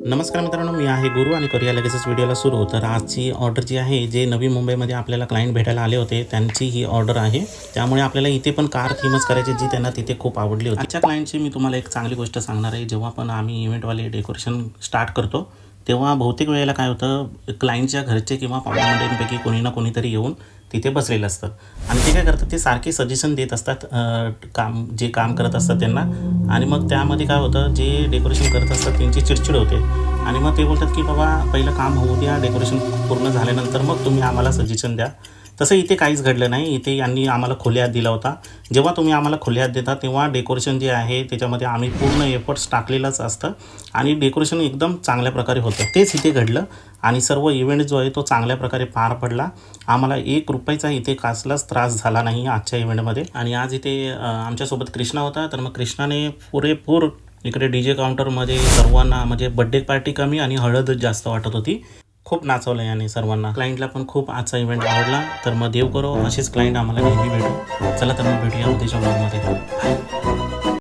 नमस्कार मित्रांनो, मी आहे गुरु आणि करूया लगेचच व्हिडिओला सुरू. तर आजची ऑर्डर जी आहे, जे नवी मुंबईमध्ये आपल्याला क्लायंट भेटायला आले होते त्यांची ही ऑर्डर आहे. त्यामुळे आपल्याला इथे पण कार थीमच करायची, जी त्यांना तिथे खूप आवडली होती. आजच्या क्लायंटची मी तुम्हाला एक चांगली गोष्ट सांगणार आहे. जेव्हा पण आम्ही इव्हेंटवाले डेकोरेशन स्टार्ट करतो तेव्हा बहुतेक वेळेला काय होतं, क्लायंटच्या घरचे किंवा पाहुण्यांपैकी कोणी ना कोणीतरी येऊन तिथे बसलेलं असतं आणि ते काय करतात, ते सारखे सजेशन देत असतात जे काम करत असतात त्यांना. आणि मग त्यामध्ये काय होतं, जे डेकोरेशन करत असतात त्यांची चिडचिड होते आणि मग ते बोलतात की बाबा पहिलं काम होऊ द्या, डेकोरेशन पूर्ण झाल्यानंतर मग तुम्ही आम्हाला सजेशन द्या. तसं इथे काहीच घडलं नाही. इथे यांनी आम्हाला खुले हात दिला होता. जेव्हा तुम्ही आम्हाला खुले हात देता तेव्हा डेकोरेशन जे आहे त्याच्यामध्ये आम्ही पूर्ण एफर्ट्स टाकलेलंच असतं आणि डेकोरेशन एकदम चांगल्या प्रकारे होतं. तेच इथे घडलं आणि सर्व इव्हेंट जो आहे तो चांगल्या प्रकारे पार पडला. आम्हाला ₹1 इथे कसलाच त्रास झाला नाही आजच्या इव्हेंटमध्ये. आणि आज इथे आमच्यासोबत कृष्णा होता. तर मग कृष्णाने पुरेपूर इकडे DJ काउंटरमध्ये सर्वांना, म्हणजे बर्थडे पार्टी कमी आणि हळद जास्त वाटत होती, खूप नाचवलं याने सर्वांना. क्लायंटला पण खूप आजचा इव्हेंट आवडला. तर मग देव करो असेच क्लायंट आम्हाला नेहमी भेटू. चला तर मग भेटूया उद्याच्या ब्लॉगमध्ये.